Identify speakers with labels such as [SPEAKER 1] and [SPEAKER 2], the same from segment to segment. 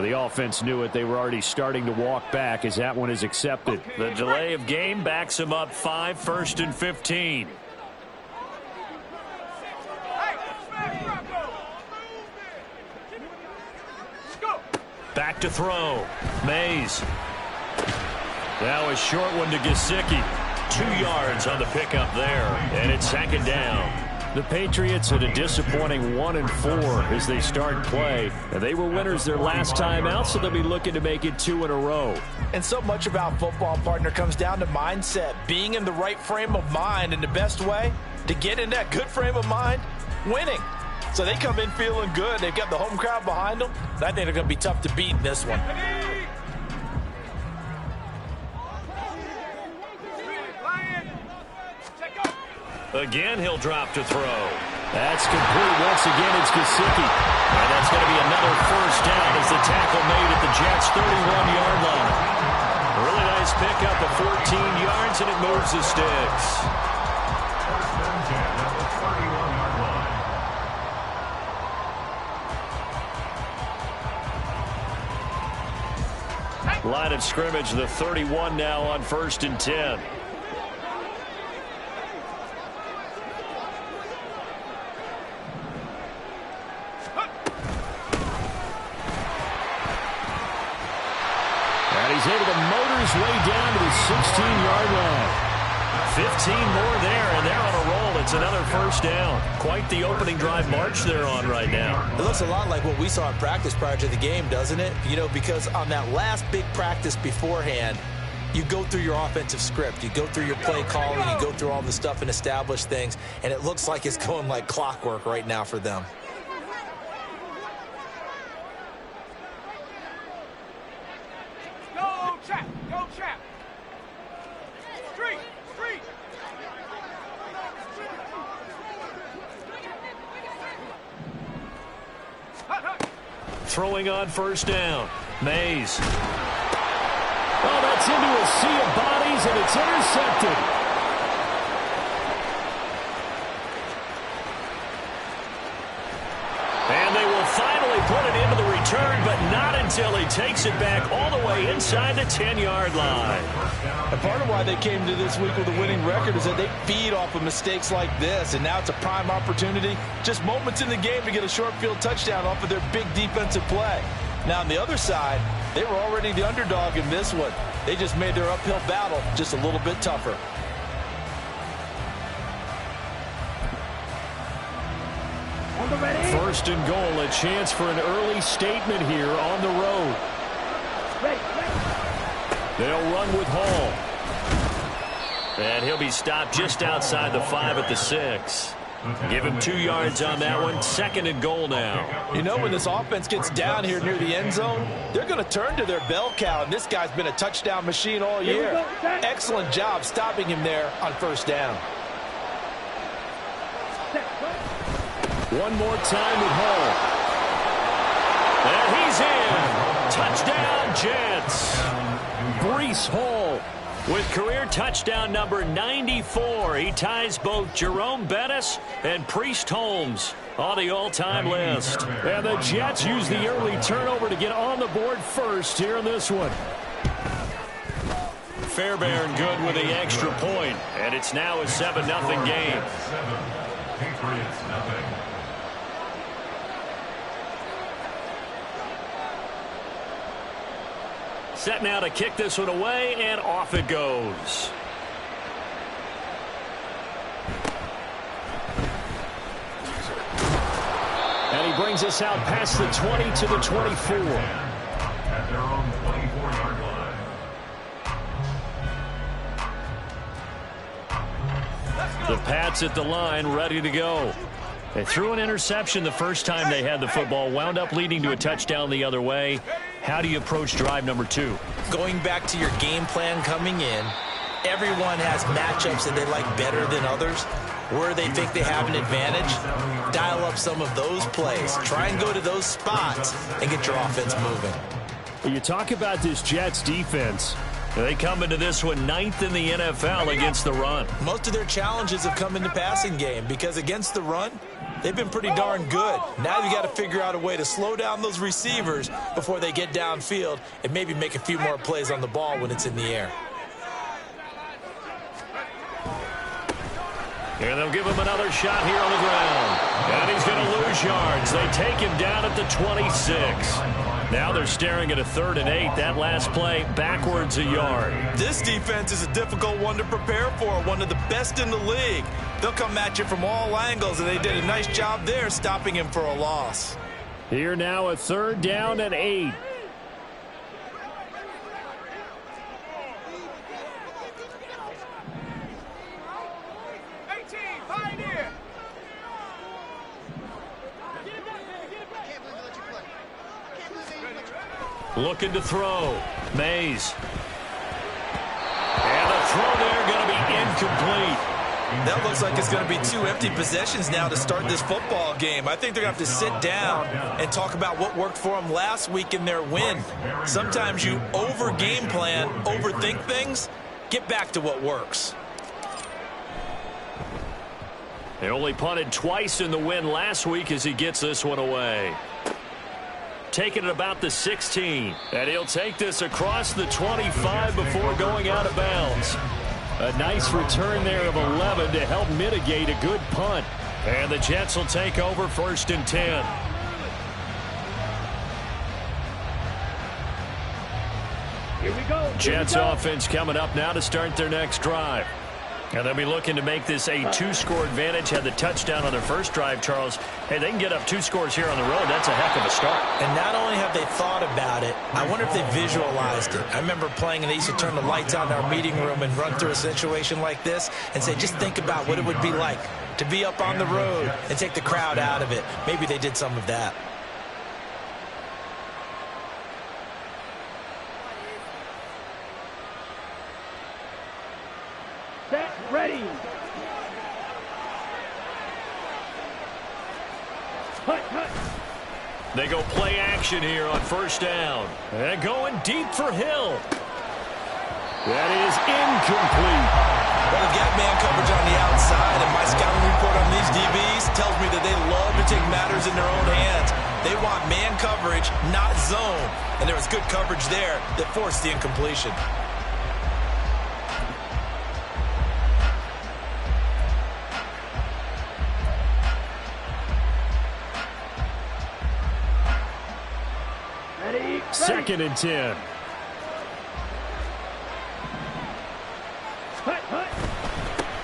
[SPEAKER 1] The offense knew it. They were already starting to walk back as that one is accepted.
[SPEAKER 2] The delay of game backs him up 5, 1st and 15. Back to throw. Mays. Now a short one to Gesicki. 2 yards on the pickup there. And it's 2nd down.
[SPEAKER 1] The Patriots at a disappointing 1-4 as they start play. And they were winners their last time out, so they'll be looking to make it 2 in a row.
[SPEAKER 3] And so much about football, partner, comes down to mindset. Being in the right frame of mind, and the best way to get in that good frame of mind, winning. So they come in feeling good. They've got the home crowd behind them. I think they're going to be tough to beat in this one.
[SPEAKER 2] Again, he'll drop to throw.
[SPEAKER 1] That's complete. Once again, it's Gesicki.
[SPEAKER 2] And that's going to be another 1st down as the tackle made at the Jets' 31-yard line. A really nice pickup of 14 yards, and it moves the sticks. Line of scrimmage, the 31 now on 1st and 10.
[SPEAKER 1] And he's able to motor his way down to the 16-yard line.
[SPEAKER 2] 15 more there, and they're on a roll. It's another 1st down. Quite the opening drive march they're on right now.
[SPEAKER 3] It looks a lot like what we saw in practice prior to the game, doesn't it? You know, because on that last big practice beforehand, you go through your offensive script. You go through your play calling. You go through all the stuff and establish things. And it looks like it's going like clockwork right now for them.
[SPEAKER 4] Go, Chap! Go, Chap! Street! Street!
[SPEAKER 2] Throwing on 1st down. Mays.
[SPEAKER 1] Oh, that's into a sea of bodies, and it's intercepted.
[SPEAKER 2] And they will finally put it into the return, but not until he takes it back all the way inside the 10-yard line.
[SPEAKER 3] And part of why they came to this week with a winning record is that they feed off of mistakes like this, and now it's a prime opportunity, just moments in the game to get a short field touchdown off of their big defensive play. Now, on the other side, they were already the underdog in this one. They just made their uphill battle just a little bit tougher.
[SPEAKER 1] First and goal, a chance for an early statement here on the road. They'll run with Hall.
[SPEAKER 2] And he'll be stopped just outside the 5 at the 6. Give him 2 yards on that one. 2nd and goal now.
[SPEAKER 3] You know, when this offense gets down here near the end zone, they're going to turn to their bell cow, and this guy's been a touchdown machine all year. Excellent job stopping him there on 1st down.
[SPEAKER 1] One more time with Hall.
[SPEAKER 2] And he's in. Touchdown, Jets.
[SPEAKER 1] Breece Hall
[SPEAKER 2] with career touchdown number 94. He ties both Jerome Bettis and Priest Holmes on the all-time list.
[SPEAKER 1] And the Jets use the early turnover to get on the board first here in this one.
[SPEAKER 2] Fairbairn good with the extra point, and it's now a 7-0 game. Set now to kick this one away, and off it goes.
[SPEAKER 1] And he brings us out past the 20 to the 24.
[SPEAKER 5] At their own 24-yard line.
[SPEAKER 2] The Pats at the line, ready to go. They threw an interception the first time they had the football, wound up leading to a touchdown the other way. How do you approach drive number 2?
[SPEAKER 3] Going back to your game plan coming in, everyone has matchups that they like better than others. Where they think they have an advantage, dial up some of those plays. Try and go to those spots and get your offense moving.
[SPEAKER 1] You talk about this Jets defense.
[SPEAKER 2] They come into this one 9th in the NFL against the run.
[SPEAKER 3] Most of their challenges have come in the passing game because against the run, they've been pretty darn good. Now you got to figure out a way to slow down those receivers before they get downfield and maybe make a few more plays on the ball when it's in the air.
[SPEAKER 2] And they'll give him another shot here on the ground. And he's going to lose yards. They take him down at the 26. Now they're staring at a 3rd and 8. That last play, backwards a yard.
[SPEAKER 3] This defense is a difficult one to prepare for, one of the best in the league. They'll come at you from all angles, and they did a nice job there stopping him for a loss.
[SPEAKER 1] Here now a 3rd down and 8.
[SPEAKER 2] Looking to throw. Mays. And the throw there going to be incomplete.
[SPEAKER 3] That looks like it's going to be 2 empty possessions now to start this football game. I think they're going to have to sit down and talk about what worked for them last week in their win. Sometimes you over-game plan, overthink things. Get back to what works.
[SPEAKER 2] They only punted twice in the win last week as he gets this one away. Taking it about the 16. And he'll take this across the 25 before going out of bounds.
[SPEAKER 1] A nice return there of 11 to help mitigate a good punt.
[SPEAKER 2] And the Jets will take over 1st and 10.
[SPEAKER 1] Here we go.
[SPEAKER 2] Jets offense coming up now to start their next drive. And they'll be looking to make this a 2-score advantage. Had the touchdown on their first drive, Charles. Hey, they can get up 2 scores here on the road. That's a heck of a start.
[SPEAKER 3] And not only have they thought about it, I wonder if they visualized it. I remember playing, and they used to turn the lights on in our meeting room and run through a situation like this and say, just think about what it would be like to be up on the road and take the crowd out of it. Maybe they did some of that.
[SPEAKER 4] Set, ready.
[SPEAKER 2] They go play action here on 1st down. And going deep for Hill.
[SPEAKER 1] That is incomplete.
[SPEAKER 3] Well, the gap man coverage on the outside, and my scouting report on these DBs tells me that they love to take matters in their own hands. They want man coverage, not zone. And there was good coverage there that forced the incompletion.
[SPEAKER 4] Ready.
[SPEAKER 1] 2nd and 10.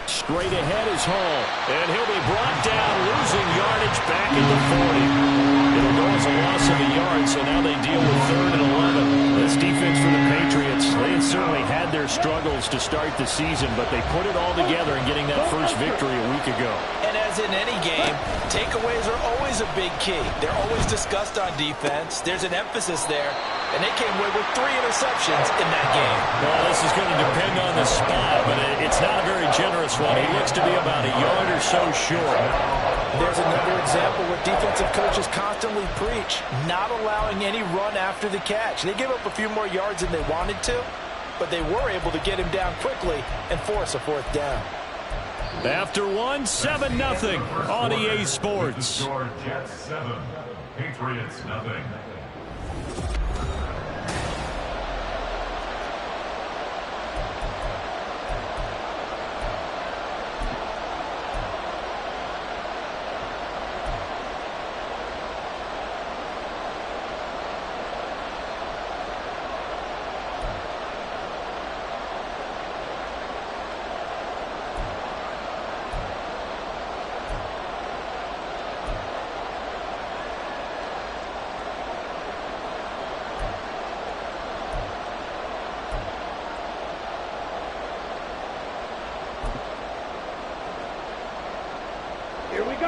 [SPEAKER 1] Straight ahead is Hall.
[SPEAKER 2] And he'll be brought down, losing yardage back at the 40. It'll go as a loss of a yard, so now they deal with 3rd and 11.
[SPEAKER 1] This defense for the Patriots, they had certainly had their struggles to start the season, but they put it all together in getting that first victory a week ago.
[SPEAKER 3] And as in any game, takeaways are always a big key. They're always discussed on defense. There's an emphasis there, and they came away with 3 interceptions in that game.
[SPEAKER 2] Well, this is going to depend on the spot, but it's not a very generous one. He looks to be about a yard or so short.
[SPEAKER 3] There's another example where defensive coaches constantly preach, not allowing any run after the catch. They gave up a few more yards than they wanted to, but they were able to get him down quickly and force a 4th down.
[SPEAKER 2] After 1, 7-0 on EA Sports.
[SPEAKER 5] Score Jets 7, Patriots nothing.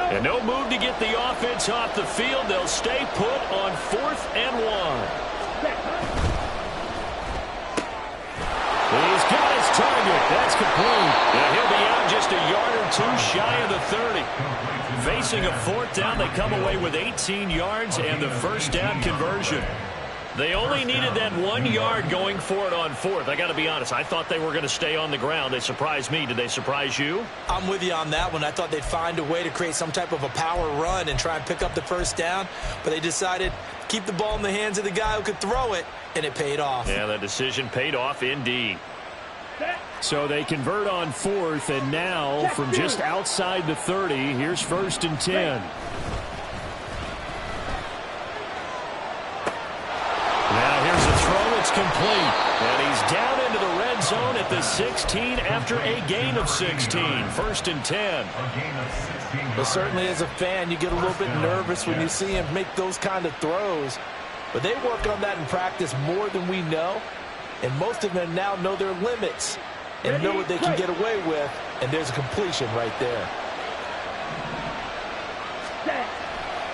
[SPEAKER 2] And no move to get the offense off the field. They'll stay put on 4th and 1.
[SPEAKER 1] He's got his target. That's complete.
[SPEAKER 2] And he'll be out just a yard or 2 shy of the 30. Facing a 4th down, they come away with 18 yards and the 1st down conversion. They only needed that 1 yard going for it on fourth. I got to be honest, I thought they were going to stay on the ground. They surprised me. Did they surprise you?
[SPEAKER 3] I'm with you on that one. I thought they'd find a way to create some type of a power run and try and pick up the first down, but they decided to keep the ball in the hands of the guy who could throw it, and it paid off.
[SPEAKER 2] Yeah, that decision paid off indeed.
[SPEAKER 1] So they convert on fourth, and now from just outside the 30, here's 1st and 10. Now here's a throw. It's complete. And he's down into the red zone at the 16 after a gain of 16. 1st and 10.
[SPEAKER 3] But certainly as a fan, you get a little bit nervous when you see him make those kind of throws. But they work on that in practice more than we know. And most of them now know their limits and know what they can get away with. And there's a completion right there.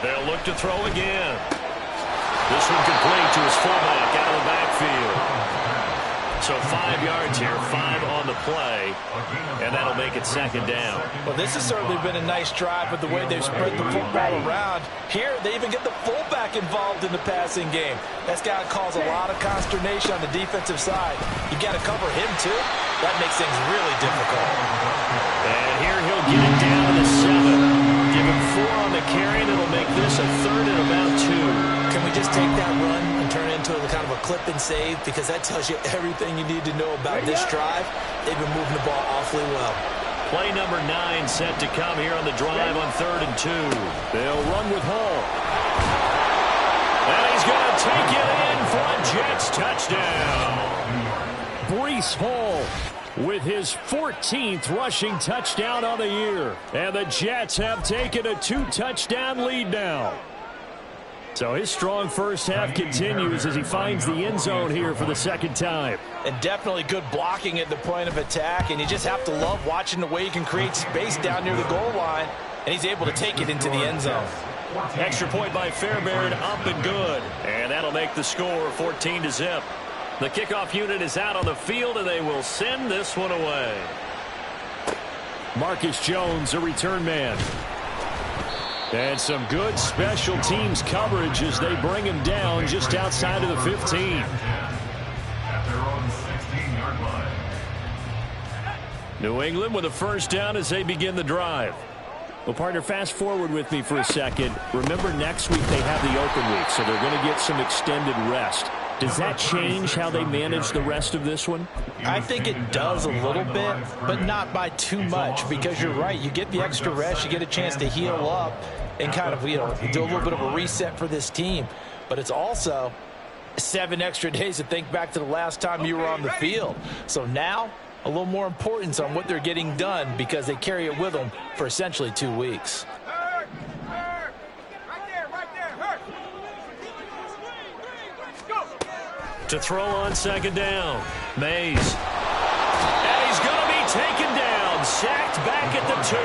[SPEAKER 2] They'll look to throw again. This one complete to his fullback out of the backfield. So 5 yards here, 5 on the play, and that'll make it 2nd down.
[SPEAKER 3] Well, this has certainly been a nice drive with the way they've spread the football around. Here, they even get the fullback involved in the passing game. That's got to cause a lot of consternation on the defensive side. You got to cover him, too. That makes things really difficult.
[SPEAKER 2] And here he'll get it down to the 7. Give him 4 on the carry, and it'll make this a 3rd and about 2.
[SPEAKER 3] Can we just take that run and turn it into a kind of a clip and save? Because that tells you everything you need to know about this drive. They've been moving the ball awfully well.
[SPEAKER 2] Play number 9 set to come here on the drive on 3rd and 2.
[SPEAKER 1] They'll run with Hall.
[SPEAKER 2] And he's going to take it in for a Jets touchdown.
[SPEAKER 1] Breece Hall with his 14th rushing touchdown on the year. And the Jets have taken a 2-touchdown lead now. So his strong first half continues as he finds the end zone here for the 2nd time.
[SPEAKER 3] And definitely good blocking at the point of attack. And you just have to love watching the way he can create space down near the goal line. And he's able to take it into the end zone.
[SPEAKER 2] Extra point by Fairbairn, up and good. And that'll make the score 14-0. The kickoff unit is out on the field, and they will send this one away.
[SPEAKER 1] Marcus Jones, a return man. And some good special teams coverage as they bring him down just outside of the 15.
[SPEAKER 5] At their own 16-yard line.
[SPEAKER 1] New England with a first down as they begin the drive. Well, partner, fast forward with me for a second. Remember, next week they have the open week, so they're going to get some extended rest. Does that change how they manage the rest of this one?
[SPEAKER 3] I think it does a little bit, but not by too much, because you're right. You get the extra rest. You get a chance to heal up and kind of, do a little bit of a reset for this team. But it's also 7 extra days to think back to the last time you were on the field. So now, a little more importance on what they're getting done because they carry it with them for essentially 2 weeks.
[SPEAKER 2] To throw on 2nd down, Mays. And he's going to be taken down, sacked back at the 2.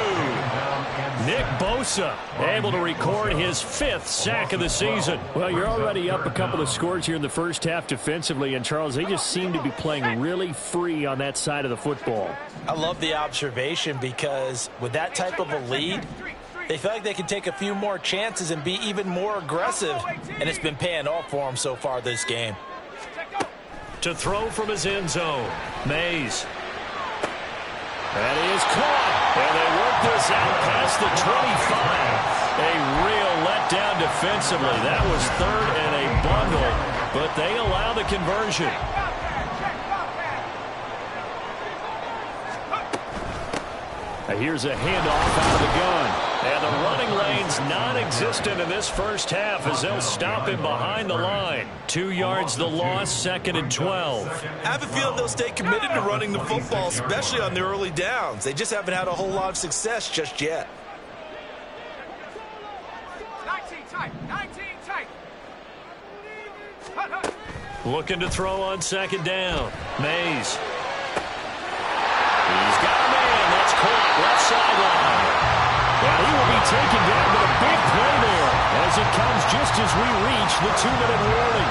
[SPEAKER 1] Nick Bosa able to record his 5th sack of the season. Well, you're already up a couple of scores here in the first half defensively, and Charles, they just seem to be playing really free on that side of the football.
[SPEAKER 3] I love the observation because with that type of a lead, they feel like they can take a few more chances and be even more aggressive, and it's been paying off for them so far this game.
[SPEAKER 2] To throw from his end zone, Mays.
[SPEAKER 1] That is caught.
[SPEAKER 2] And they work this out past the 25. A real letdown defensively. That was 3rd and a bundle, but they allow the conversion.
[SPEAKER 1] Here's a handoff out of the gun.
[SPEAKER 2] And the running lane's non-existent in this first half as they'll stop him behind the line. 2 yards the loss, 2nd and 12.
[SPEAKER 3] I have a feeling they'll stay committed to running the football, especially on the early downs. They just haven't had a whole lot of success just yet.
[SPEAKER 4] 19 tight.
[SPEAKER 2] Looking to throw on 2nd down. Mays. He's got a man. That's caught left sideline.
[SPEAKER 1] Well, he will be taken down, but a big play there as it comes just as we reach the 2-minute warning.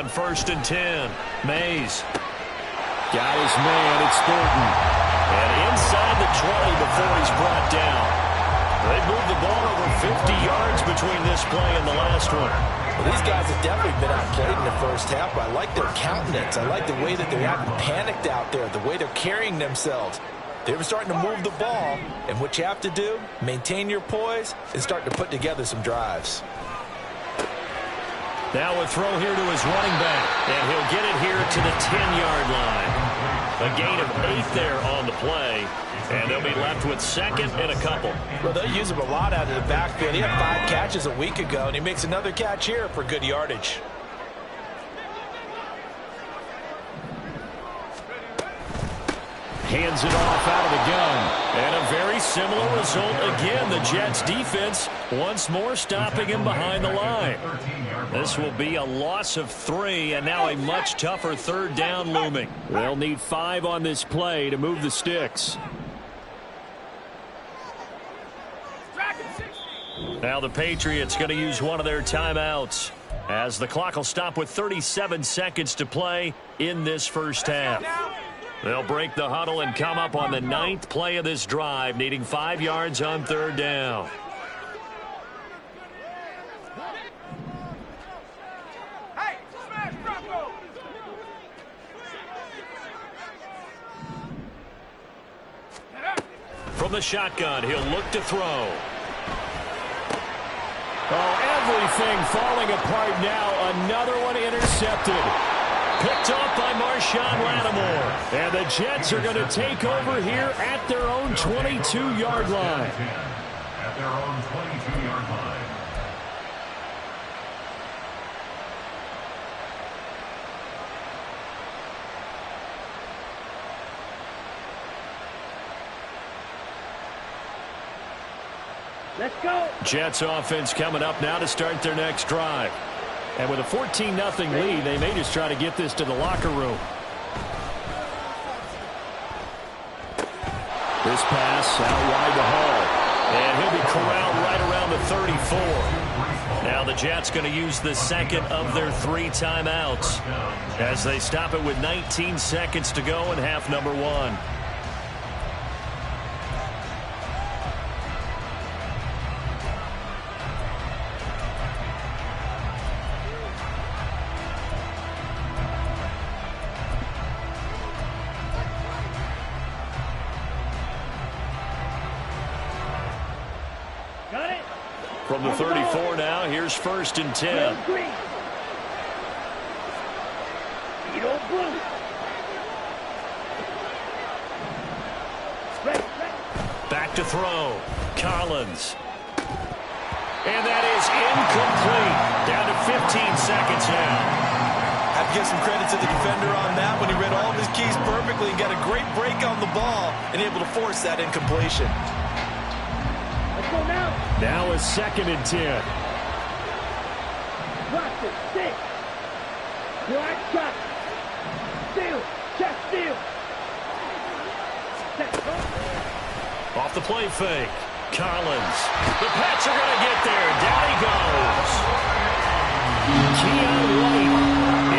[SPEAKER 2] on 1st and 10. Mays.
[SPEAKER 1] Got his man. It's Thornton.
[SPEAKER 2] And inside the 20 before he's brought down. They moved the ball over 50 yards between this play and the last one.
[SPEAKER 3] Well, these guys have definitely been outplayed in the first half, but I like their countenance. I like the way that they're acting panicked out there, the way they're carrying themselves. They were starting to move the ball, and what you have to do, maintain your poise and start to put together some drives.
[SPEAKER 2] Now a throw here to his running back, and he'll get it here to the 10-yard line. A gain of 8 there on the play, and they'll be left with 2nd and a couple.
[SPEAKER 3] Well, they'll use him a lot out of the backfield. He had 5 catches a week ago, and he makes another catch here for good yardage.
[SPEAKER 1] Hands it off out of the gun.
[SPEAKER 2] And a very similar result again. The Jets defense once more stopping him behind the line. This will be a loss of 3, and now a much tougher 3rd down looming.
[SPEAKER 1] They'll need 5 on this play to move the sticks.
[SPEAKER 2] Now the Patriots going to use one of their timeouts as the clock will stop with 37 seconds to play in this first half. They'll break the huddle and come up on the 9th play of this drive, needing 5 yards on 3rd down.
[SPEAKER 4] Hey, smash Bronco!
[SPEAKER 2] From the shotgun, he'll look to throw.
[SPEAKER 1] Oh, everything falling apart now. Another one intercepted.
[SPEAKER 2] Picked off by Marshawn Lattimore.
[SPEAKER 1] And the Jets are going to take over here at their own 22-yard line.
[SPEAKER 5] At their own 22-yard line.
[SPEAKER 4] Let's go!
[SPEAKER 1] Jets offense coming up now to start their next drive. And with a 14-0 lead, they may just try to get this to the locker room. This pass out wide to Hall.
[SPEAKER 2] And he'll be corralled right around the 34. Now the Jets going to use the 2nd of their 3 timeouts as they stop it with 19 seconds to go in half number 1. From the 34 now, here's 1st and 10. Back to throw. Collins. And that is incomplete. Down to 15 seconds now.
[SPEAKER 3] Have to give some credit to the defender on that when he read all of his keys perfectly and got a great break on the ball and able to force that incompletion.
[SPEAKER 1] Now a 2nd and 10.
[SPEAKER 4] Watch it, stick. Right shot. Steal. Check steal.
[SPEAKER 2] Off the play fake. Collins. The Pats are going to get there. Down he goes. Keon White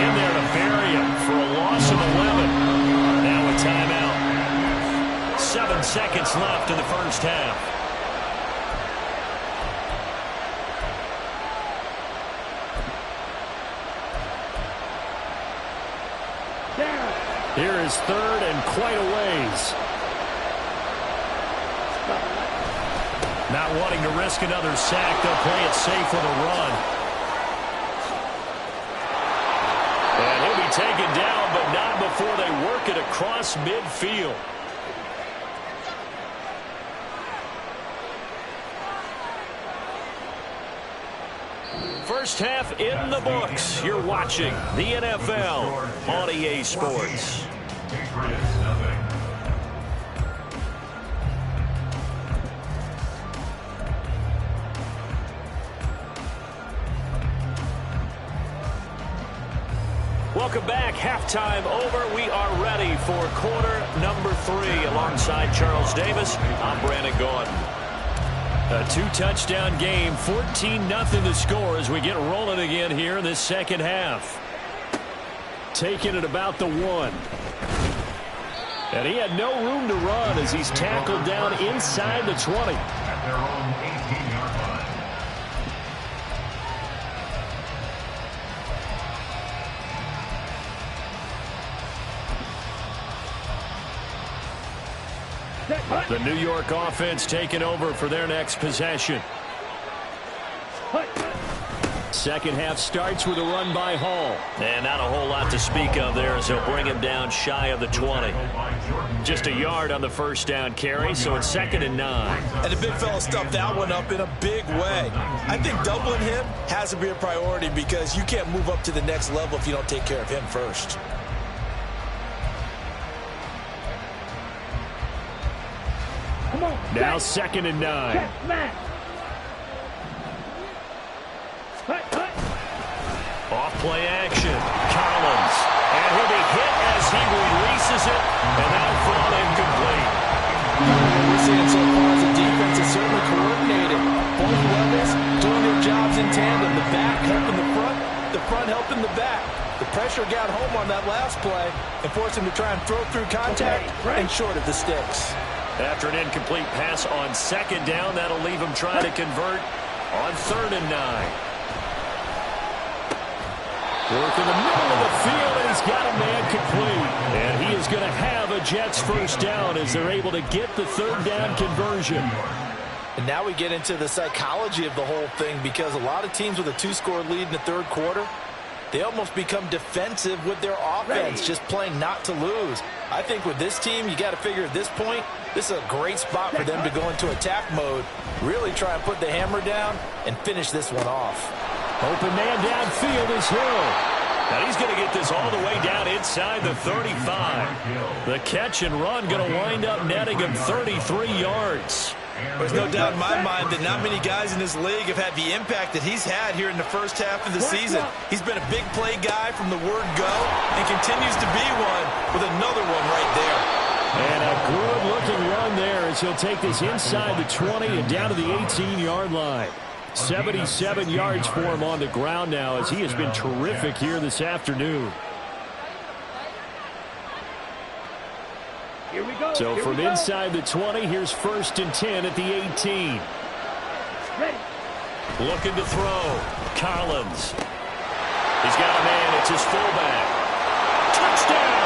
[SPEAKER 2] in there to bury him for a loss of 11. Now a timeout. 7 seconds left in the first half.
[SPEAKER 1] Here is 3rd and quite a ways.
[SPEAKER 2] Not wanting to risk another sack, they'll play it safe with a run. And he'll be taken down, but not before they work it across midfield. First half in the books. You're watching the NFL on EA Sports.
[SPEAKER 5] Patriots nothing.
[SPEAKER 2] Welcome back. Halftime over. We are ready for quarter number 3. Alongside Charles Davis, I'm Brandon Gordon. A 2-touchdown game, 14-0 the score as we get rolling again here in this second half.
[SPEAKER 1] taken at about the 1. And he had no room to run as he's tackled down inside the 20.
[SPEAKER 5] At their own 18-yard line.
[SPEAKER 1] The New York offense taking over for their next possession. Second half starts with a run by Hall.
[SPEAKER 2] And not a whole lot to speak of there as he'll bring him down shy of the 20. Just a yard on the first down carry, so it's 2nd and 9.
[SPEAKER 3] And the big fella stuffed that one up in a big way. I think doubling him has to be a priority because you can't move up to the next level if you don't take care of him first.
[SPEAKER 1] Now 2nd and 9.
[SPEAKER 2] Off play action. Collins. And he'll be hit as he releases it. And that'll fall incomplete.
[SPEAKER 3] What we're seeing so far is the defense is certainly coordinated. Both levels doing their jobs in tandem. The back helping the front helping the back. The pressure got home on that last play and forced him to try and throw through contact and short of the sticks.
[SPEAKER 2] After an incomplete pass on 2nd down, that'll leave him trying to convert on 3rd and 9.
[SPEAKER 1] Work in the middle of the field, and he's got a man complete. And he is going to have a Jets first down as they're able to get the 3rd down conversion.
[SPEAKER 3] And now we get into the psychology of the whole thing because a lot of teams with a 2-score lead in the 3rd quarter, they almost become defensive with their offense, just playing not to lose. I think with this team, you got to figure at this point, this is a great spot for them to go into attack mode, really try and put the hammer down and finish this one off.
[SPEAKER 1] Open man downfield is Hill.
[SPEAKER 2] Now he's going to get this all the way down inside the 35. The catch and run going to wind up netting him 33 yards.
[SPEAKER 3] There's no doubt in my mind that not many guys in this league have had the impact that he's had here in the first half of the season. He's been a big play guy from the word go and continues to be one with another one right there.
[SPEAKER 1] And a good-looking run there as he'll take this inside the 20 and down to the 18-yard line. 77 yards for him on the ground now as he has been terrific here this afternoon.
[SPEAKER 4] Here we go.
[SPEAKER 1] So from inside the 20, here's 1st and 10 at the 18.
[SPEAKER 4] Ready.
[SPEAKER 2] Looking to throw. Collins. He's got a man. It's his fullback. Touchdown!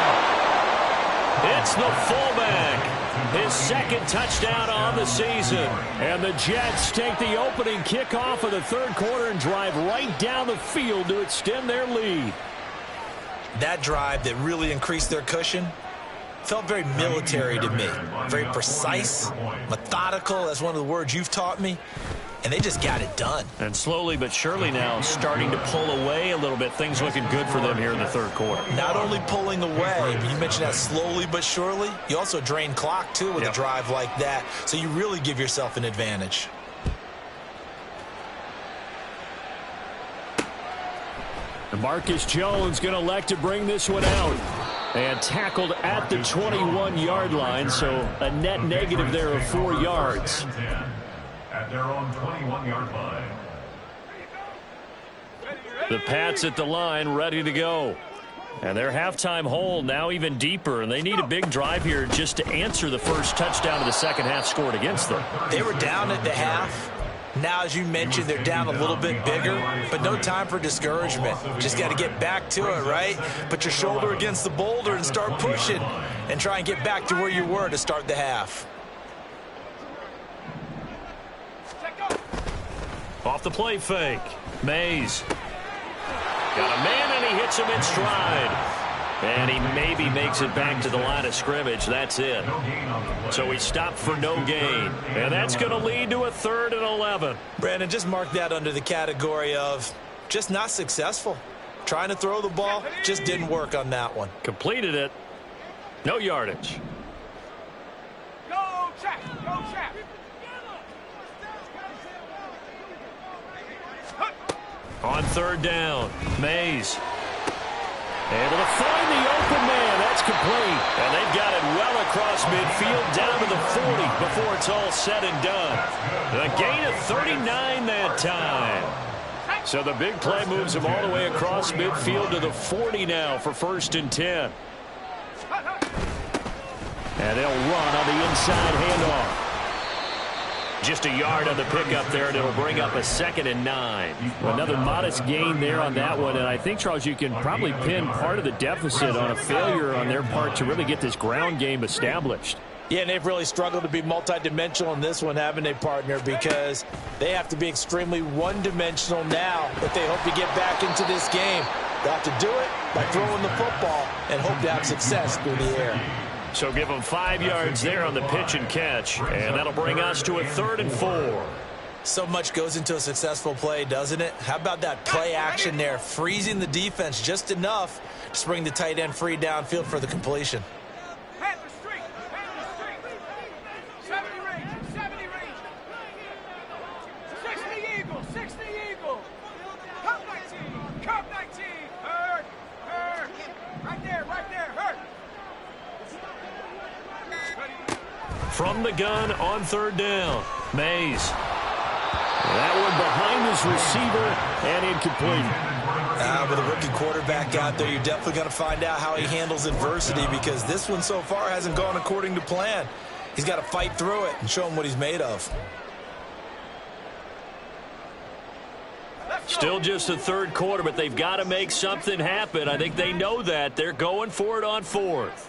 [SPEAKER 2] It's the fullback. His 2nd touchdown on the season.
[SPEAKER 1] And the Jets take the opening kickoff of the 3rd quarter and drive right down the field to extend their lead.
[SPEAKER 3] That drive that really increased their cushion felt very military to me. Very precise, methodical. That's one of the words you've taught me. And they just got it done.
[SPEAKER 2] And slowly but surely now starting to pull away a little bit. Things looking good for them here in the 3rd quarter.
[SPEAKER 3] Not only pulling away, but you mentioned that slowly but surely. You also drain clock, too, with a drive like that. So you really give yourself an advantage.
[SPEAKER 1] Marcus Jones going to elect to bring this one out. And tackled at the 21-yard line, so a net negative there of 4 yards.
[SPEAKER 5] At their own 21-yard line.
[SPEAKER 2] The Pats at the line ready to go. And their halftime hole now even deeper, and they need a big drive here just to answer the first touchdown of the 2nd half scored against them.
[SPEAKER 3] They were down at the half. Now, as you mentioned, they're down a little bit bigger, but no time for discouragement. Just got to get back to it, right? Put your shoulder against the boulder and start pushing and try and get back to where you were to start the half.
[SPEAKER 2] Off the play fake. Mays. Got a man, and he hits him in stride. And he maybe makes it back to the line of scrimmage. That's it. So he stopped for no gain. And that's going to lead to a 3rd and 11.
[SPEAKER 3] Brandon, just mark that under the category of just not successful. Trying to throw the ball, just didn't work on that one.
[SPEAKER 2] Completed it. No yardage.
[SPEAKER 4] Go, Chap. Go, Chap.
[SPEAKER 2] On 3rd down, Mays. Able to find the open man. That's complete. And they've got it well across midfield down to the 40 before it's all said and done. A gain of 39 that time. So the big play moves him all the way across midfield to the 40 now for 1st and 10. And they'll run on the inside handoff. Just a yard on the pickup there, and it'll bring up a 2nd and 9.
[SPEAKER 1] Another modest gain there on that one, and I think, Charles, you can probably pin part of the deficit on a failure on their part to really get this ground game established.
[SPEAKER 3] Yeah, and they've really struggled to be multidimensional in this one, haven't they, partner? Because they have to be extremely one-dimensional now if they hope to get back into this game. They'll have to do it by throwing the football and hope to have success through the air.
[SPEAKER 2] So give them 5 yards there on the pitch and catch, and that'll bring us to a 3rd and 4.
[SPEAKER 3] So much goes into a successful play, doesn't it? How about that play action there, freezing the defense just enough to bring the tight end free downfield for the completion.
[SPEAKER 4] 60 Eagle. Cup 19. Cup 19. Hurt. Right there. Hurt.
[SPEAKER 2] From the gun on 3rd down, Mays. That one behind his receiver and incomplete.
[SPEAKER 3] With a rookie quarterback out there, you're definitely going to find out how he handles adversity, because this one so far hasn't gone according to plan. He's got to fight through it and show him what he's made of.
[SPEAKER 2] Still just the 3rd quarter, but they've got to make something happen. I think they know that. They're going for it on 4th.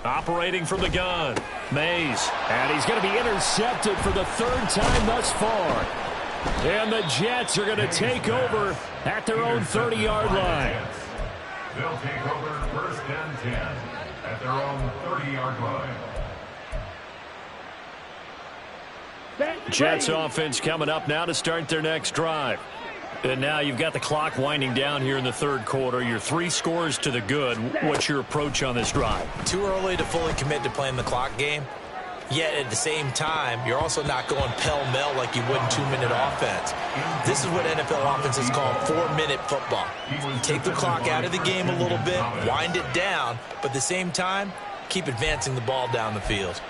[SPEAKER 2] Operating from the gun, Mays.
[SPEAKER 1] And he's going to be intercepted for the 3rd time thus far. And the Jets are going to take over at their own 30-yard line.
[SPEAKER 5] They'll take over 1st and 10 at their own 30-yard line.
[SPEAKER 2] Jets offense coming up now to start their next drive. And now you've got the clock winding down here in the 3rd quarter. You're 3 scores to the good. What's your approach on this drive?
[SPEAKER 3] Too early to fully commit to playing the clock game. Yet at the same time, you're also not going pell-mell like you would in 2-minute offense. This is what NFL offenses call 4-minute football. You take the clock out of the game a little bit, wind it down, but at the same time, keep advancing the ball down the field.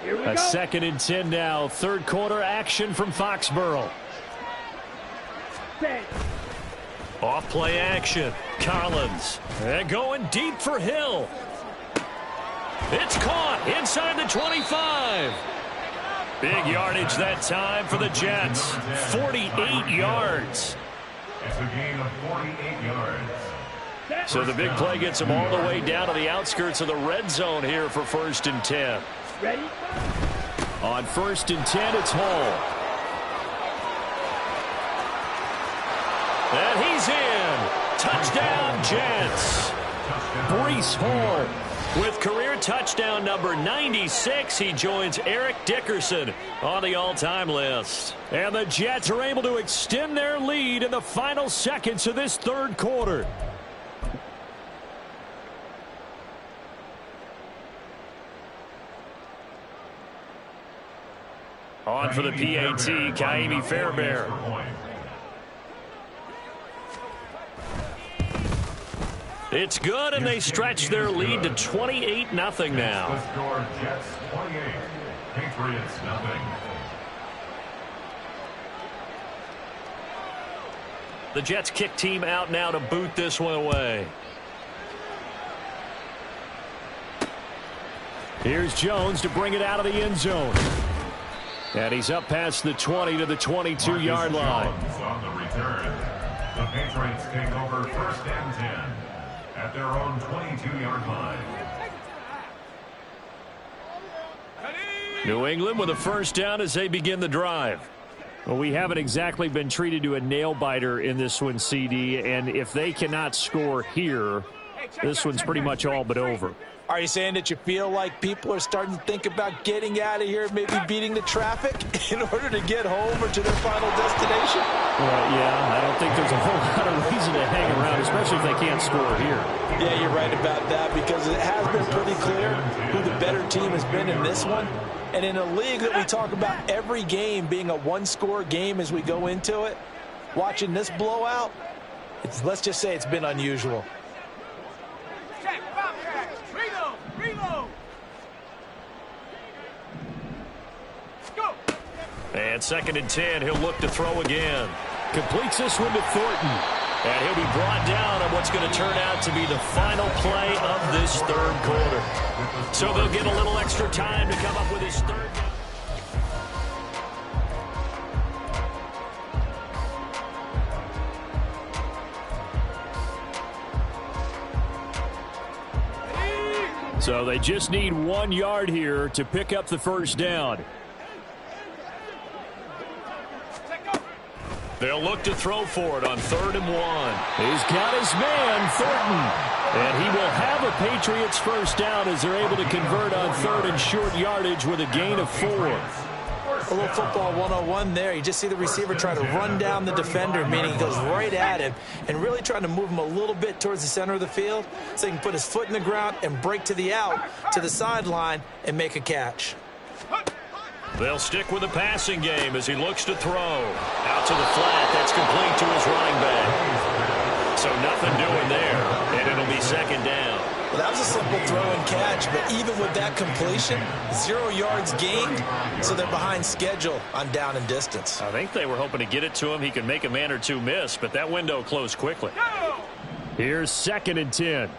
[SPEAKER 1] A 2nd and 10 now. 3rd quarter action from Foxborough.
[SPEAKER 2] Off play action. Collins. And going deep for Hill. It's caught inside the 25. Big yardage that time for the Jets. 48 yards.
[SPEAKER 5] It's a gain of 48 yards.
[SPEAKER 2] So the big play gets them all the way down to the outskirts of the red zone here for 1st and 10.
[SPEAKER 4] Ready?
[SPEAKER 1] On 1st and 10, it's Hall.
[SPEAKER 2] And he's in. Touchdown, Jets.
[SPEAKER 1] Breece Hall.
[SPEAKER 2] With career touchdown number 96, he joins Eric Dickerson on the all-time list.
[SPEAKER 1] And the Jets are able to extend their lead in the final seconds of this 3rd quarter.
[SPEAKER 2] On for the PAT, Kaimi Fairbairn. It's good, and they stretch their lead to 28-0 now.
[SPEAKER 5] The score, Jets 28, Patriots nothing.
[SPEAKER 2] The Jets kick team out now to boot this one away.
[SPEAKER 1] Here's Jones to bring it out of the end zone. And he's up past the 20 to the 22-yard line.
[SPEAKER 5] On the return, the Patriots take over 1st and 10 at their own 22-yard line.
[SPEAKER 2] New England with a 1st down as they begin the drive.
[SPEAKER 1] Well, we haven't exactly been treated to a nail-biter in this one, CD, and if they cannot score here, this one's pretty much all but over.
[SPEAKER 3] Are you saying that you feel like people are starting to think about getting out of here, maybe beating the traffic in order to get home or to their final destination?
[SPEAKER 1] Well, yeah, I don't think there's a whole lot of reason to hang around, especially if they can't score here.
[SPEAKER 3] Yeah, you're right about that, because it has been pretty clear who the better team has been in this one. And in a league that we talk about every game being a one-score game as we go into it, watching this blowout, let's just say it's been unusual.
[SPEAKER 4] Check, Bobcat. Reload, reload. Go.
[SPEAKER 2] And 2nd and 10, he'll look to throw again.
[SPEAKER 1] Completes this one to Thornton.
[SPEAKER 2] And he'll be brought down on what's going to turn out to be the final play of this 3rd quarter. So they'll get a little extra time to come up with his 3rd down.
[SPEAKER 1] So they just need 1 yard here to pick up the 1st down.
[SPEAKER 2] They'll look to throw for it on 3rd and 1.
[SPEAKER 1] He's got his man, Thornton. And he will have a Patriots 1st down as they're able to convert on 3rd and short yardage with a gain of 4.
[SPEAKER 3] A little football 101 there. You just see the receiver try to run down the defender, meaning he goes right at him and really trying to move him a little bit towards the center of the field so he can put his foot in the ground and break to the out, to the sideline, and make a catch.
[SPEAKER 2] They'll stick with the passing game as he looks to throw. Out to the flat. That's complete to his running back. So nothing doing there, and it'll be 2nd down.
[SPEAKER 3] Well, that was a simple throw and catch, but even with that completion, 0 yards gained, so they're behind schedule on down and distance.
[SPEAKER 2] I think they were hoping to get it to him. He could make a man or two miss, but that window closed quickly.
[SPEAKER 1] Here's 2nd and 10.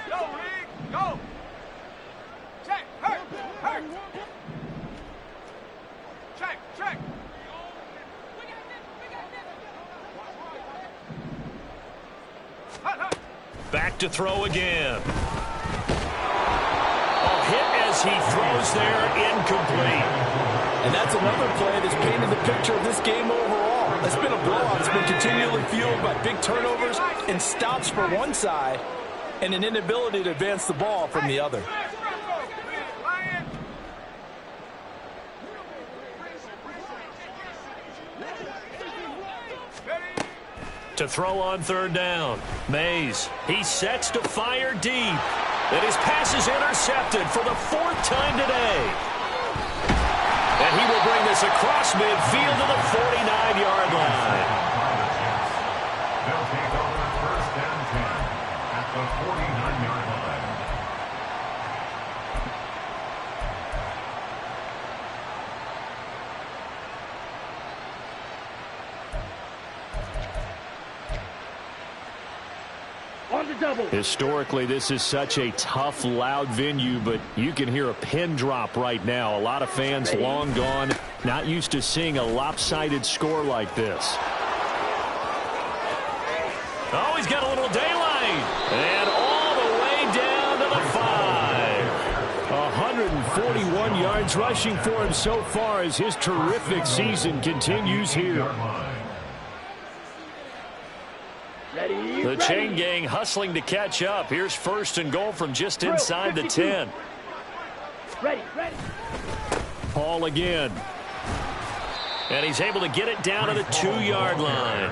[SPEAKER 4] Go, Rick. Go. Check. Hurt. Hurt. Check. Check. Hut, hut.
[SPEAKER 2] Back to throw again. A hit as he throws there, incomplete.
[SPEAKER 3] And that's another play that's painted the picture of this game overall. It's been a blowout. It's been continually fueled by big turnovers and stops for one side and an inability to advance the ball from the other.
[SPEAKER 4] Lion.
[SPEAKER 2] To throw on 3rd down. Mays. He sets to fire deep. And his pass is intercepted for the 4th time today. And he will bring this across midfield to the 49-yard line.
[SPEAKER 5] They'll take over 1st and 10 at the 49-yard line.
[SPEAKER 1] Historically, this is such a tough, loud venue, but you can hear a pin drop right now. A lot of fans long gone, not used to seeing a lopsided score like this.
[SPEAKER 2] Oh, he's got a little daylight. And all the way down to the 5.
[SPEAKER 1] 141 yards rushing for him so far as his terrific season continues here.
[SPEAKER 2] The chain gang hustling to catch up. Here's 1st and goal from just inside the 10.
[SPEAKER 4] Ready.
[SPEAKER 1] Paul again.
[SPEAKER 2] And he's able to get it down to the 2-yard line.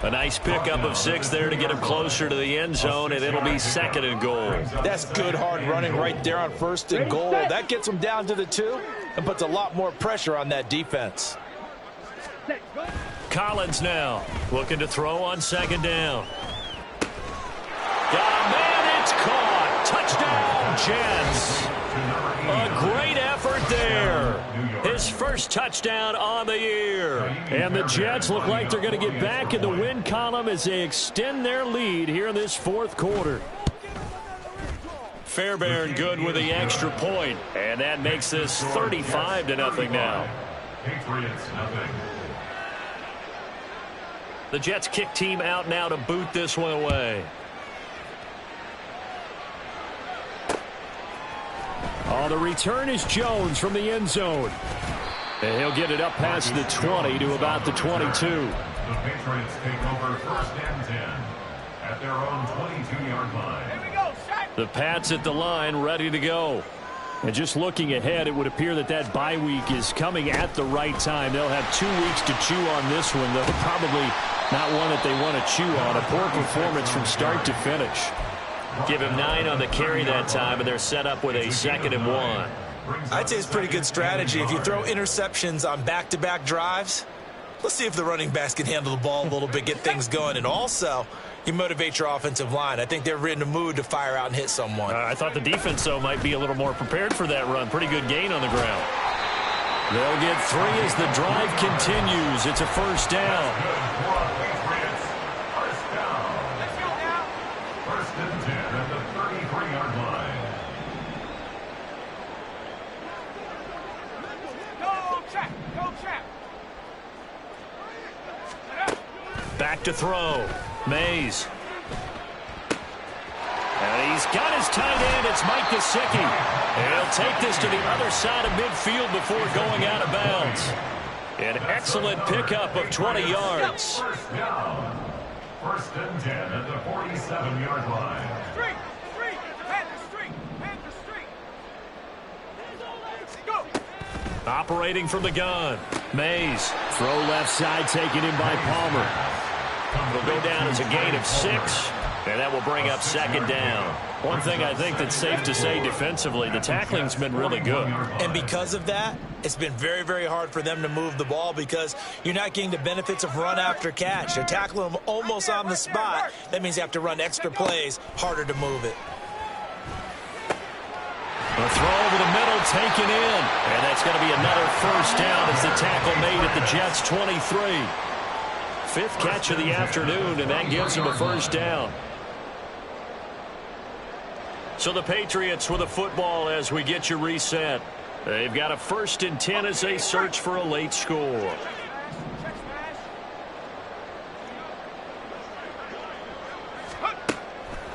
[SPEAKER 2] A nice pickup of 6 there to get him closer to the end zone, and it'll be 2nd and goal.
[SPEAKER 3] That's good hard running right there on 1st and goal. That gets him down to the 2 and puts a lot more pressure on that defense.
[SPEAKER 2] Collins now looking to throw on 2nd down. Got a man, it's caught. Touchdown, Jets. A great effort there. His 1st touchdown on the year.
[SPEAKER 1] And the Jets look like they're going to get back in the win column as they extend their lead here in this 4th quarter.
[SPEAKER 2] Fairbairn good with the extra point, and that makes this 35-0 now.
[SPEAKER 5] Patriots nothing.
[SPEAKER 2] The Jets kick team out now to boot this one away.
[SPEAKER 1] Oh, the return is Jones from the end zone. And he'll get it up past the 20 to about the 22.
[SPEAKER 5] The Patriots take over 1st and 10 at their own 22-yard line.
[SPEAKER 4] Here we go.
[SPEAKER 2] The Pats at the line, ready to go.
[SPEAKER 1] And just looking ahead, it would appear that that bye week is coming at the right time. They'll have 2 weeks to chew on this one, though probably not one that they want to chew on. A poor performance from start to finish.
[SPEAKER 2] Give him 9 on the carry that time, and they're set up with a 2nd and 1.
[SPEAKER 3] I'd say it's pretty good strategy. If you throw interceptions on back-to-back drives, let's see if the running backs can handle the ball a little bit, get things going, and also you motivate your offensive line. I think they're in the mood to fire out and hit someone.
[SPEAKER 2] I thought the defense, though, might be a little more prepared for that run. Pretty good gain on the ground.
[SPEAKER 1] They'll get 3 as the drive continues. It's a first down.
[SPEAKER 4] Let's go now.
[SPEAKER 5] First and 10 at the 33-yard line.
[SPEAKER 4] Go trap. Go trap.
[SPEAKER 2] Back to throw. Mays. And he's got his tight end. It's Mike Gesicki. And he'll take this to the other side of midfield before going out of bounds. An excellent pickup of 20 yards.
[SPEAKER 5] First down. First and 10 at the 47-yard line.
[SPEAKER 4] Street. Street. Panther Street. Panther Street. Go.
[SPEAKER 2] Operating from the gun. Mays.
[SPEAKER 1] Throw left side taken in by Palmer.
[SPEAKER 2] It'll go down as a gain of 6, and that will bring up 2nd down. One thing I think that's safe to say defensively, the tackling's been really good.
[SPEAKER 3] And because of that, it's been very, very hard for them to move the ball because you're not getting the benefits of run after catch. They're tackling them almost on the spot. That means you have to run extra plays, harder to move it.
[SPEAKER 2] A throw over the middle, taken in. And that's going to be another first down as the tackle made at the Jets' 23. 5th catch of the afternoon, and that gives him a first down. So the Patriots with a football as we get you reset. They've got a 1st and 10 as they search for a late score.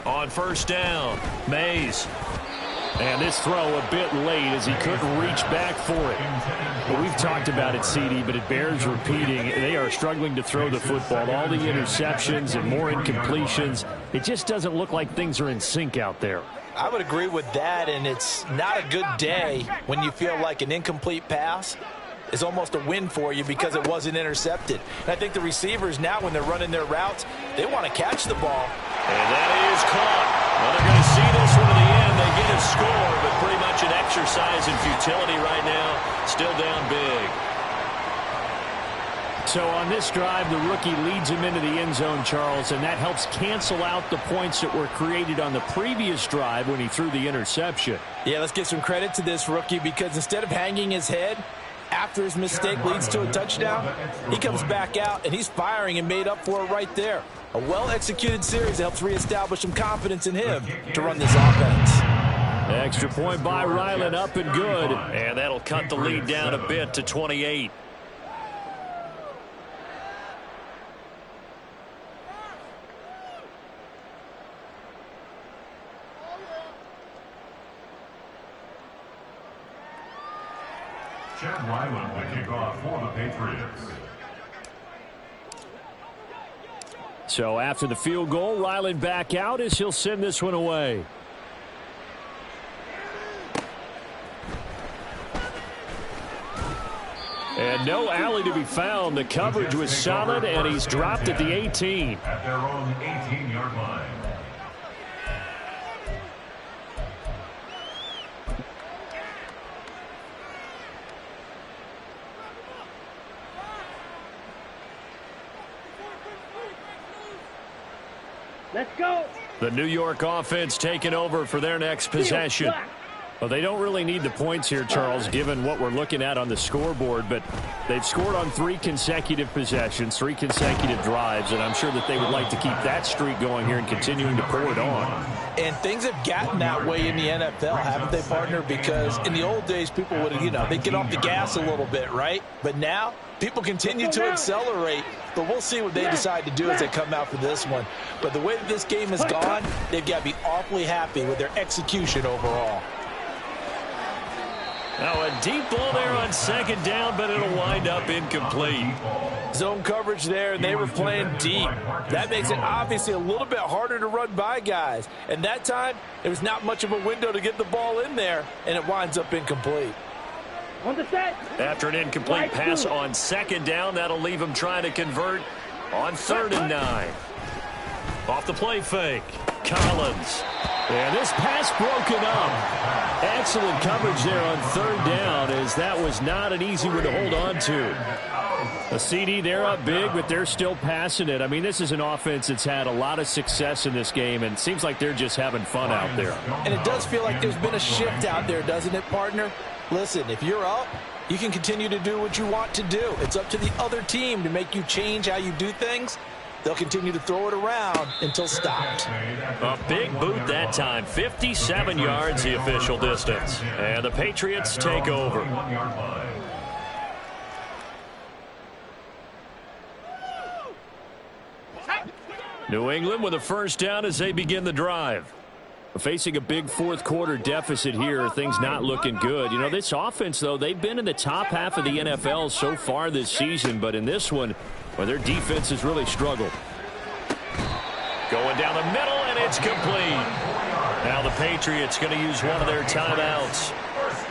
[SPEAKER 2] On first down, Mays.
[SPEAKER 1] And this throw a bit late as he couldn't reach back for it. Well, we've talked about it, CD, but it bears repeating. They are struggling to throw the football. All the interceptions and more incompletions. It just doesn't look like things are in sync out there.
[SPEAKER 3] I would agree with that, and it's not a good day when you feel like an incomplete pass is almost a win for you because it wasn't intercepted. And I think the receivers now, when they're running their routes, they want to catch the ball.
[SPEAKER 2] And that is caught. Well, they're going to see this one to the end. They get a score, but pretty much an exercise in futility right now. Still down big.
[SPEAKER 1] So on this drive, the rookie leads him into the end zone, Charles, and that helps cancel out the points that were created on the previous drive when he threw the interception.
[SPEAKER 3] Yeah, let's give some credit to this rookie because instead of hanging his head after his mistake leads to a touchdown, he comes back out and he's firing and made up for it right there. A well-executed series that helps reestablish some confidence in him to run this offense.
[SPEAKER 1] Extra point by Ryland, up and good.
[SPEAKER 2] And that'll cut the lead down a bit to 28.
[SPEAKER 5] Chad Ryland to kick off for the Patriots.
[SPEAKER 1] So after the field goal, Ryland back out as he'll send this one away. And no alley to be found. The coverage was solid, and he's dropped at the 18.
[SPEAKER 5] At their own 18-yard line.
[SPEAKER 6] Let's go.
[SPEAKER 1] The New York offense taking over for their next possession. Well, they don't really need the points here, Charles, given what we're looking at on the scoreboard, but they've scored on 3 consecutive possessions, 3 consecutive drives, and I'm sure that they would like to keep that streak going here and continuing to pour it on.
[SPEAKER 3] And things have gotten that way in the NFL, haven't they, partner? Because in the old days, people would, they'd get off the gas a little bit, right? But now, people continue to accelerate, but we'll see what they decide to do as they come out for this one. But the way that this game has gone, they've got to be awfully happy with their execution overall.
[SPEAKER 2] Now a deep ball there on second down, but it'll wind up incomplete.
[SPEAKER 3] Zone coverage there, and they were playing deep. That makes it obviously a little bit harder to run by guys. And that time, there was not much of a window to get the ball in there, and it winds up incomplete.
[SPEAKER 4] On the set.
[SPEAKER 2] After an incomplete pass on second down, that'll leave him trying to convert on 3rd and 9. Off the play fake, Collins.
[SPEAKER 1] And this pass broken up. Excellent coverage there on 3rd down, as that was not an easy one to hold on to. A CD, they're up big, but they're still passing it. I mean, this is an offense that's had a lot of success in this game, and it seems like they're just having fun out there.
[SPEAKER 3] And it does feel like there's been a shift out there, doesn't it, partner? Listen, if you're up, you can continue to do what you want to do. It's up to the other team to make you change how you do things. They'll continue to throw it around until stopped.
[SPEAKER 2] A big boot that time. 57 yards the official distance. And the Patriots take over.
[SPEAKER 1] New England with a first down as they begin the drive. Facing a big fourth quarter deficit here, things not looking good. You know, this offense, though, they've been in the top half of the NFL so far this season, but in this one, well, their defense has really struggled.
[SPEAKER 2] Going down the middle, and it's complete. Now the Patriots going to use one of their timeouts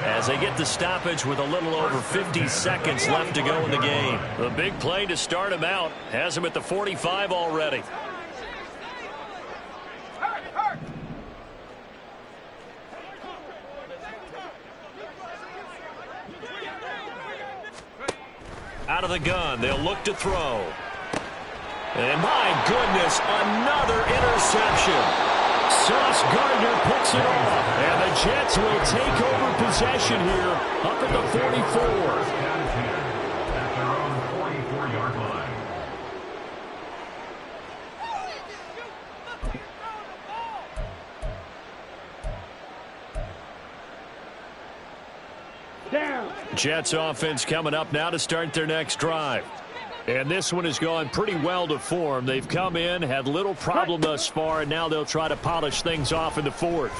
[SPEAKER 2] as they get the stoppage with a little over 50 seconds left to go in the game. The big play to start him out has him at the 45 already. Out of the gun, they'll look to throw. And my goodness, another interception.
[SPEAKER 1] Sauce Gardner picks it off. And the Jets will take over possession here up at the 44.
[SPEAKER 5] At their own 44-yard line.
[SPEAKER 4] Down.
[SPEAKER 1] Jets offense coming up now to start their next drive. And this one has gone pretty well to form. They've come in, had little problem thus far, and now they'll try to polish things off in the fourth.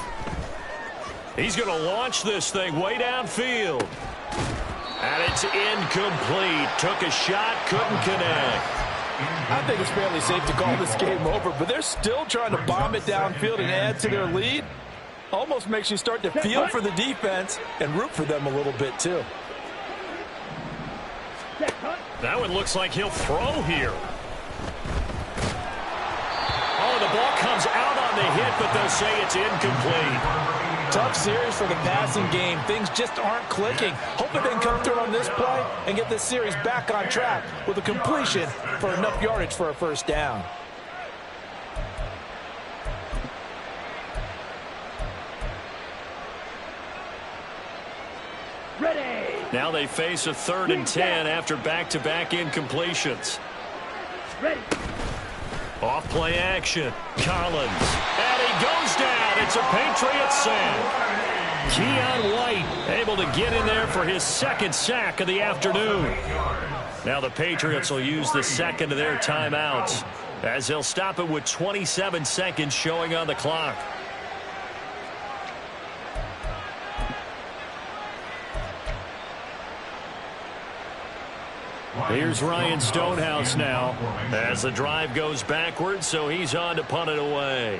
[SPEAKER 2] He's going to launch this thing way downfield. And it's incomplete. Took a shot, couldn't connect.
[SPEAKER 3] I think it's fairly safe to call this game over, but they're still trying to bomb it downfield and add to their lead. Almost makes you start to feel for the defense and root for them a little bit, too.
[SPEAKER 2] That one looks like he'll throw here. Oh, the ball comes out on the hit, but they'll say it's incomplete.
[SPEAKER 3] Tough series for the passing game. Things just aren't clicking. Hoping they can come through on this play and get this series back on track with a completion for enough yardage for a first down.
[SPEAKER 4] Ready.
[SPEAKER 2] Now they face a 3rd and 10 after back-to-back incompletions.
[SPEAKER 4] Ready.
[SPEAKER 2] Off play action. Collins. And he goes down. It's a Patriots sack.
[SPEAKER 1] Keon White
[SPEAKER 2] Able to get in there for his second sack of the afternoon. Now the Patriots will use the second of their timeouts as they'll stop it with 27 seconds showing on the clock.
[SPEAKER 1] Here's Ryan Stonehouse now.
[SPEAKER 2] As the drive goes backwards, so he's on to punt it away.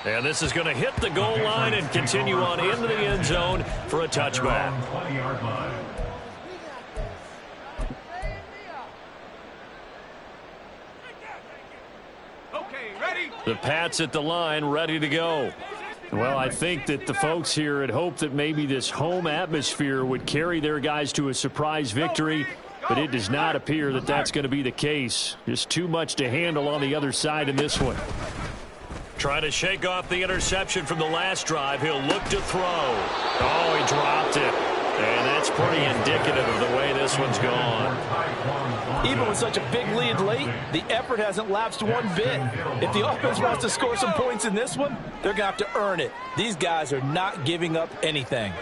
[SPEAKER 2] And this is going to hit the goal line and continue on into the end zone for a touchback.
[SPEAKER 5] 20-yard line.
[SPEAKER 1] The Pats at the line, ready to go. Well, I think that the folks here had hoped that maybe this home atmosphere would carry their guys to a surprise victory, but it does not appear that that's going to be the case. Just too much to handle on the other side in this one.
[SPEAKER 2] Trying to shake off the interception from the last drive. He'll look to throw. Oh, he dropped it. And that's pretty indicative of the way this one's gone.
[SPEAKER 3] Even with such a big lead late, the effort hasn't lapsed one bit. If the offense wants to score some points in this one, they're going to have to earn it. These guys are not giving up anything.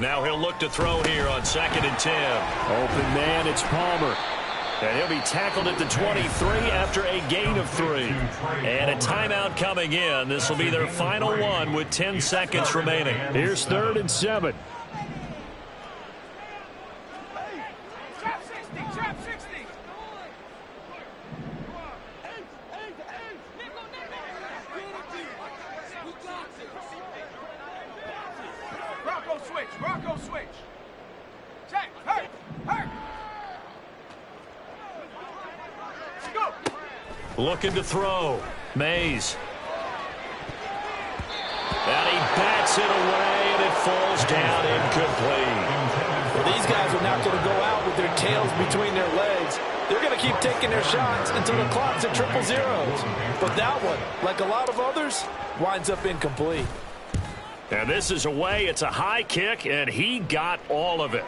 [SPEAKER 2] Now he'll look to throw here on 2nd and 10.
[SPEAKER 1] Open man, it's Palmer. And he'll be tackled at the 23 after a gain of 3.
[SPEAKER 2] And a timeout coming in. This will be their final one with 10 seconds remaining.
[SPEAKER 1] Here's 3rd and 7.
[SPEAKER 4] Trap 60, trap 60. Bronco switch, Bronco switch. Check, hurt, hurt. Go.
[SPEAKER 2] Looking to throw. Mays. And he bats it away, and it falls down incomplete.
[SPEAKER 3] Well, these guys are not going to go out with their tails between their legs. They're going to keep taking their shots until the clock's at 000. But that one, like a lot of others, winds up incomplete.
[SPEAKER 2] And this is away. It's a high kick, and he got all of it.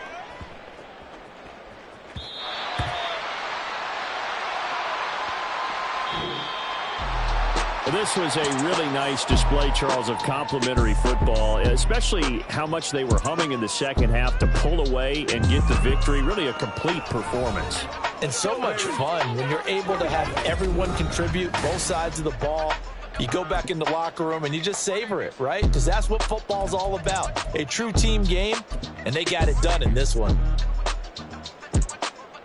[SPEAKER 1] This was a really nice display, Charles, of complimentary football, especially how much they were humming in the second half to pull away and get the victory. Really a complete performance.
[SPEAKER 3] And so much fun when you're able to have everyone contribute, both sides of the ball. You go back in the locker room and you just savor it, right? Because that's what football's all about. A true team game, and they got it done in this one.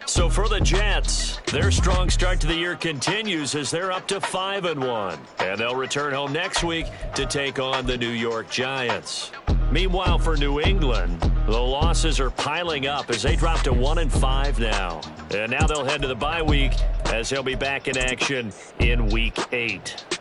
[SPEAKER 2] So for the Jets, their strong start to the year continues as they're up to 5-1. And they'll return home next week to take on the New York Giants. Meanwhile, for New England, the losses are piling up as they drop to 1-5 now. And now they'll head to the bye week as they'll be back in action in Week 8.